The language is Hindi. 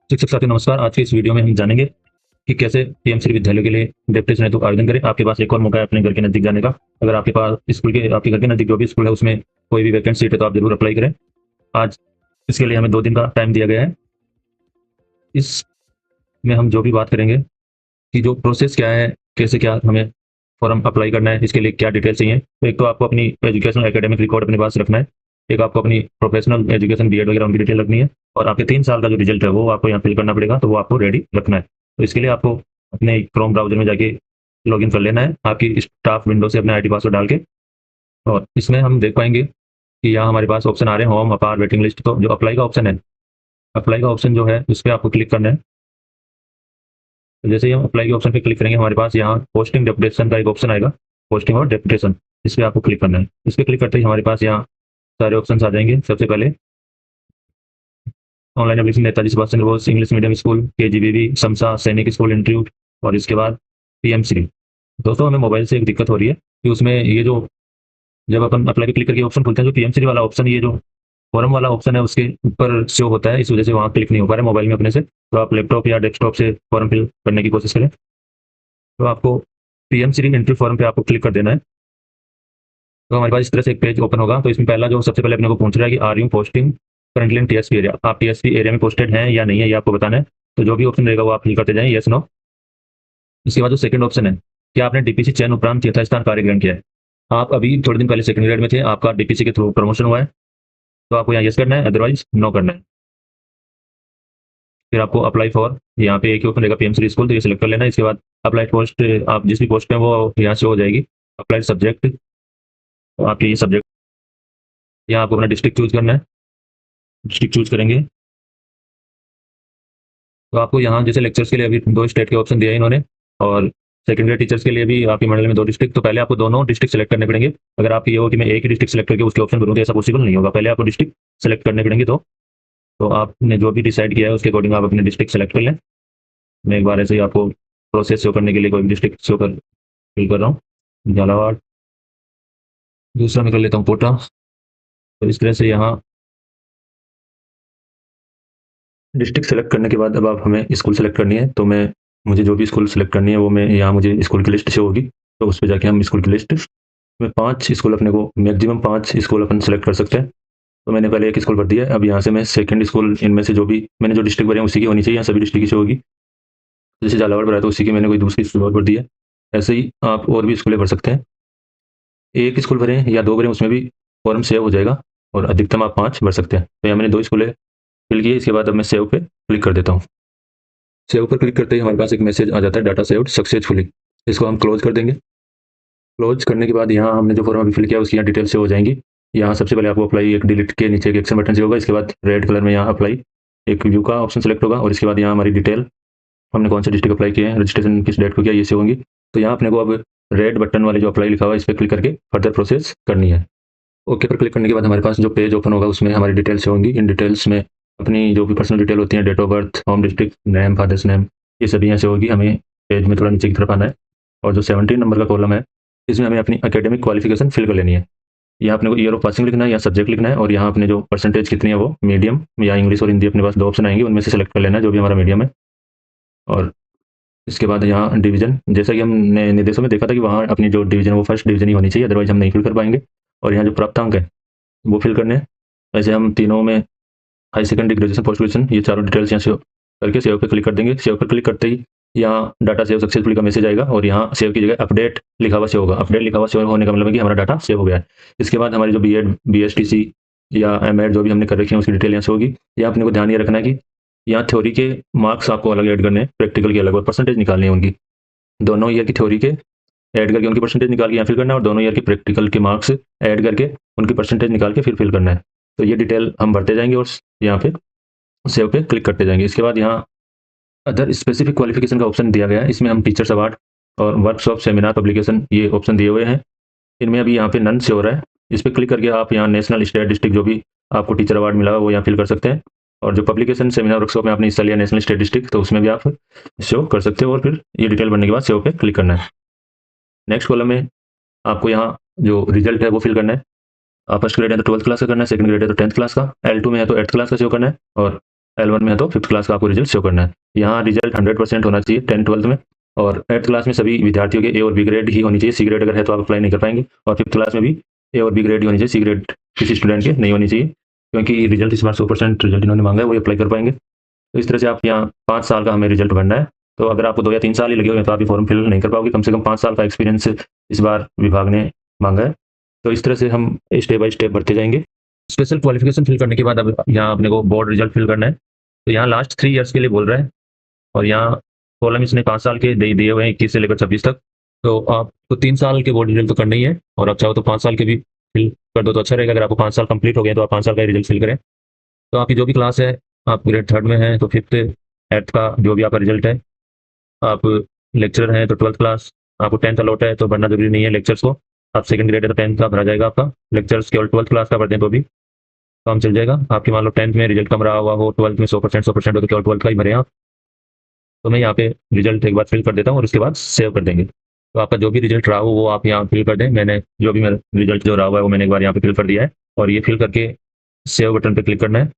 शिक्षक साथियों नमस्कार। आज के इस वीडियो में हम जानेंगे कि कैसे पीएमश्री विद्यालयों के लिए डेप्यूटेशन हेतु आवेदन करें। आपके पास एक और मौका है अपने घर के नजदीक जाने का। अगर आपके पास आपके घर के नजदीक जो भी स्कूल है उसमें कोई भी वैकेंट सीट है तो आप जरूर अप्लाई करें। आज इसके लिए हमें 2 दिन का टाइम दिया गया है। इसमें हम जो भी बात करेंगे कि जो प्रोसेस क्या है, कैसे क्या हमें फॉर्म अप्लाई करना है, इसके लिए क्या डिटेल चाहिए। तो एक तो आपको अपनी एजुकेशनल एकेडमिक रिकॉर्ड अपने पास रखना है। एक आपको अपनी प्रोफेशनल एजुकेशन बीएड वगैरह उनकी डिटेल रखनी है। और आपके 3 साल का जो रिजल्ट है वो आपको यहाँ फिल करना पड़ेगा, तो वो आपको रेडी रखना है। तो इसके लिए आपको अपने क्रोम ब्राउजर में जाके लॉगिन कर लेना है आपकी स्टाफ विंडो से अपना आईडी पासवर्ड डाल के। और इसमें हम देख पाएंगे कि यहाँ हमारे पास ऑप्शन आ रहे हैं होम, अपार, वेटिंग लिस्ट। तो जो अप्लाई का ऑप्शन है, अप्लाई का ऑप्शन जो है उस पर आपको क्लिक करना है। तो जैसे ही हम अप्लाई के ऑप्शन पे क्लिक करेंगे हमारे पास यहाँ पोस्टिंग डेपुटेशन का एक ऑप्शन आएगा, पोस्टिंग और डेपुटेशन। इस पर आपको क्लिक करना है। इस पर क्लिक करते ही हमारे पास यहाँ सारे ऑप्शन आ जाएंगे। सबसे पहले online application Netaji Subhash Chandra Bose English medium school, KGBV, समसा सैनिक स्कूल इंस्टीट्यूट, और इसके बाद पीएमश्री। दोस्तों हमें मोबाइल से एक दिक्कत हो रही है कि उसमें ये जो जब अपन अप्लाई पे क्लिक करके ऑप्शन खुलते हैं, जो पीएमश्री वाला ऑप्शन, ये जो फॉर्म वाला ऑप्शन है उसके ऊपर शो होता है, इस वजह से वहाँ क्लिक नहीं हो पा रहा है मोबाइल में अपने से। तो आप लैपटॉप या डेस्कटॉप से फॉर्म फिल करने की कोशिश करें। तो आपको पीएमश्री एंट्री फॉर्म पे आपको क्लिक कर देना है। तो हमारे पास इस तरह से एक पेज ओपन होगा। तो इसमें पहला जो सबसे पहले अपने को पूछ रहा है कि are you posting currently in TSP area, आप टीएसपी एरिया में पोस्टेड हैं या नहीं है, ये आपको बताना है। तो जो भी ऑप्शन रहेगा वो आप फिल करते जाएं, यस नो। इसके बाद जो सेकंड ऑप्शन है कि आपने डीपीसी चयन उपरांत यथास्थान कार्य ग्रहण किया है। आप अभी थोड़े दिन पहले सेकंड ग्रेड में थे, आपका डीपीसी के थ्रू प्रमोशन हुआ है, तो आपको यहाँ यस करना है, अदरवाइज नो करना है। फिर आपको अप्लाई फॉर, यहाँ पे एक ही ऑप्शन रहेगा पीएमश्री स्कूल, तो ये सिलेक्ट कर लेना है। इसके बाद अप्लाई पोस्ट, आप जिस भी पोस्ट पे हैं वो यहाँ से हो जाएगी। अप्लाई सब्जेक्ट, तो आपके ये सब्जेक्ट, यहाँ आपको अपना डिस्ट्रिक्ट चूज करना है। डिस्ट्रिक्ट चूज करेंगे तो आपको यहाँ जैसे लेक्चर्स के लिए अभी 2 स्टेट के ऑप्शन दिया है इन्होंने, और सेकंड ग्रेड टीचर्स के लिए भी आपके मंडल में 2 डिस्ट्रिक्ट। तो पहले आपको दोनों डिस्ट्रिक्ट सेलेक्ट करने पड़ेंगे। अगर आपकी ये हो कि मैं एक ही डिस्ट्रिक्ट सेलेक्ट करके उसके ऑप्शन भरूँ तो ऐसा पॉसिबल नहीं होगा। पहले आपको डिस्ट्रिक्ट सेलेक्ट करने पड़ेंगे। तो आपने जो भी डिसाइड किया है उसके अकॉर्डिंग आप अपने डिस्ट्रिक्ट सेलेक्ट कर लें। मैं एक बार ऐसे ही आपको प्रोसेस शो करने के लिए कोई डिस्ट्रिक्ट शो कर फिल कर रहा हूँ, झालावाड़। दूसरा मैं कर लेता हूँ कोटा। तो इस तरह से यहाँ डिस्ट्रिक्ट सेलेक्ट करने के बाद अब आप हमें स्कूल सेलेक्ट करनी है। तो मुझे जो भी स्कूल सेलेक्ट करनी है वो मैं यहाँ, मुझे स्कूल की लिस्ट शो होगी, तो उस पर जाके हम स्कूल की लिस्ट में 5 स्कूल, अपने को मैक्सिमम 5 स्कूल अपन सेलेक्ट कर सकते हैं। तो मैंने पहले एक स्कूल भर दिया है। अब यहाँ से मैं सेकंड स्कूल, इनमें से जो भी मैंने जो डिस्ट्रिक्ट भरे हैं उसी की होनी चाहिए, यहाँ सभी डिस्ट्रिक्ट की शो होगी। जैसे झालावाड़ भरा है तो उसी की मैंने कोई दूसरी स्कूल और भर दी है। ऐसे ही आप और भी स्कूलें भर सकते हैं। एक स्कूल भरें या 2 भरें उसमें भी फॉर्म सेव हो जाएगा, और अधिकतम आप 5 भर सकते हैं। तो यहाँ मैंने 2 स्कूलें फिल की है। इसके बाद अब मैं सेव पे क्लिक कर देता हूँ। सेव पर क्लिक करते ही हमारे पास एक मैसेज आ जाता है, डाटा सेव्ड सक्सेसफुली। इसको हम क्लोज कर देंगे। क्लोज करने के बाद यहाँ हमने जो फॉर्म अभी फिल किया उसकी यहाँ डिटेल सेव हो जाएंगी। यहाँ सबसे पहले आपको अप्लाई एक डिलीट के नीचे एक एक्शन बटन से होगा। इसके बाद रेड कलर में यहाँ अप्लाई एक व्यू का ऑप्शन सेलेक्ट होगा, और इसके बाद यहाँ हमारी डिटेल, हमने कौन सा डिस्ट्रिक्ट अप्लाई किया है, रजिस्ट्रेशन किस डेट को किया, ये सेव होंगी। तो यहाँ अपने को अब रेड बटन वाले जो अप्लाई लिखा हुआ है इस पर क्लिक करके फर्दर प्रोसेस करनी है। ओके पर क्लिक करने के बाद हमारे पास जो पेज ओपन होगा उसमें हमारी डिटेल्स होंगी। इन डिटेल्स में अपनी जो भी पर्सनल डिटेल होती है, date of birth, home district, name, father's name, ये सभी यहाँ से होगी। हमें पेज में थोड़ा नीचे की तरफ आना है, और जो 17 नंबर का कॉलम है इसमें हमें अपनी एकेडमिक क्वालिफिकेशन फिल कर लेनी है। यहाँ अपने को ईयर ऑफ पासिंग लिखना है या सब्जेक्ट लिखना है, और यहाँ अपने जो परसेंटेज कितनी है वो मीडियम या इंग्लिश और हिंदी, अपने पास 2 ऑप्शन आएंगे, उनमें से सेलेक्ट कर लेना है जो भी हमारा मीडियम है। और इसके बाद यहाँ डिवीजन, जैसा कि हमने निर्देशों में देखा था कि वहाँ अपनी जो डिवीजन वो फर्स्ट डिवीजन ही होनी चाहिए, अदरवाइज हम नहीं फिल कर पाएंगे। और यहाँ जो प्राप्तांक है वो फिल करने हैं। ऐसे हम तीनों में high secondary, graduation, post graduation, ये चारों डिटेल्स यहाँ से करके सेव पे क्लिक कर देंगे। सेव पर क्लिक करते ही यहाँ डाटा सेव सक्सेसफुली का मैसेज आएगा, और यहाँ सेव की जगह अपडेट लिखा हुआ सेव होगा। अपडेट लिखा हुआ सेव होने का मतलब है कि हमारा डाटा सेव हो गया है। इसके बाद हमारी जो बीएड, बीएसटीसी या एमएड जो भी हमने कर रखी है उसकी डिटेल यहाँ से होगी। यहाँ अपने को ध्यान ये रखना है कि यहाँ थ्योरी के मार्क्स आपको अलग ऐड करने हैं, प्रैक्टिकल के अलग, और परसेंटेज निकालनी है उनकी। दोनों ईयर की थ्योरी के ऐड करके उनकी परसेंटेज निकाल के यहाँ फिल करना है, और दोनों ईयर की प्रैक्टिकल के मार्क्स ऐड करके उनकी परसेंटेज निकाल के फिर फिल करना है। तो ये डिटेल हम भरते जाएंगे और यहाँ पे सेव पे क्लिक करते जाएंगे। इसके बाद यहाँ अदर स्पेसिफिक क्वालिफिकेशन का ऑप्शन दिया गया है। इसमें हम टीचर्स अवार्ड और वर्कशॉप, सेमिनार, पब्लिकेशन, ये ऑप्शन दिए हुए हैं। इनमें अभी यहाँ पे नन से हो रहा है। इस पर क्लिक करके आप यहाँ नेशनल, स्टेट, डिस्ट्रिक्ट जो भी आपको टीचर अवार्ड मिला वो यहाँ फिल कर सकते हैं। और जो पब्लिकेशन, सेमिनार, वर्कशॉप में आपने हिस्सा लिया, नेशनल, स्टेट, डिस्ट्रिक्ट, तो उसमें भी आप शो कर सकते हो। और फिर ये डिटेल बनने के बाद सेव पे क्लिक करना है। नेक्स्ट कॉलम में आपको यहाँ जो रिजल्ट है वो फिल करना है। फर्स्ट ग्रेड है तो 12th क्लास का करना है, सेकंड ग्रेड है तो 10th क्लास का, L2 में है तो 8th क्लास का शो करना है, और L1 में है तो 5th क्लास का आपको रिजल्ट शो करना है। यहाँ रिजल्ट 100% होना चाहिए 10th-12th में, और 8th क्लास में सभी विद्यार्थियों के ए और बी ग्रेड ही होनी चाहिए। सी ग्रेड अगर है तो आप अप्लाई नहीं कर पाएँगे, और 5th क्लास में भी ए और बी ग्रेड ही होनी चाहिए, सी ग्रेड किसी स्टूडेंट के नहीं होनी चाहिए, क्योंकि रिजल्ट इस बार 100% रिजल्ट इन्होंने माँगा है, वही अप्लाई कर पाएँगे। तो इस तरह से आप यहाँ 5 साल का हमें रिजल्ट भरना है। तो अगर आपको 2 या 3 साल ही लगे हुए हैं तो आप ये फॉर्म फिल नहीं कर पाओगे, कम से कम 5 साल का एक्सपीरियंस इस बार विभाग ने माँगा है। तो इस तरह से हम स्टेप बाय स्टेप भरते जाएँगे। स्पेशल क्वालिफ़िकेशन फिल करने के बाद अब यहाँ अपने को बोर्ड रिजल्ट फिल करना है। तो यहाँ लास्ट 3 ईयर्स के लिए बोल रहा है, और यहाँ कॉलम इसने 5 साल के दे दिए हुए हैं, 21 से लेकर 26 तक। तो आपको 3 साल के बोर्ड रिजल्ट तो करना ही है, और आप चाहो तो 5 साल के भी फिल कर दो तो अच्छा रहेगा। अगर आपको 5 साल कंप्लीट हो गए तो आप 5 साल का ही रिजल्ट फिल करें। तो आपकी जो भी क्लास है, आप ग्रेड 3rd में हैं तो 5th, 8th का जो भी आपका रिजल्ट है, आप लेक्चरर हैं तो 12th क्लास, आपको 10th अलॉट है तो भरना ज़रूरी नहीं है लेक्चर्स को। आप 2nd ग्रेड है तो 10th का भरा जाएगा आपका, लेक्चर्स केवल 12th क्लास का भर दें तो भी काम चल जाएगा। आपकी मान लो 10th में रिजल्ट कम रहा हुआ हो, 12th में 100% हो तो केवल 12th का ही भरें आप। तो मैं यहाँ पे रिजल्ट एक बार फिल कर देता हूँ और उसके बाद सेव कर देंगे। तो आपका जो भी रिजल्ट रहा हो वो आप यहाँ फिल कर दें। मैंने जो भी मेरा रिजल्ट जो रहा हुआ है वो मैंने एक बार यहाँ पे फिल कर दिया है, और ये फिल करके सेव बटन पे क्लिक करना है।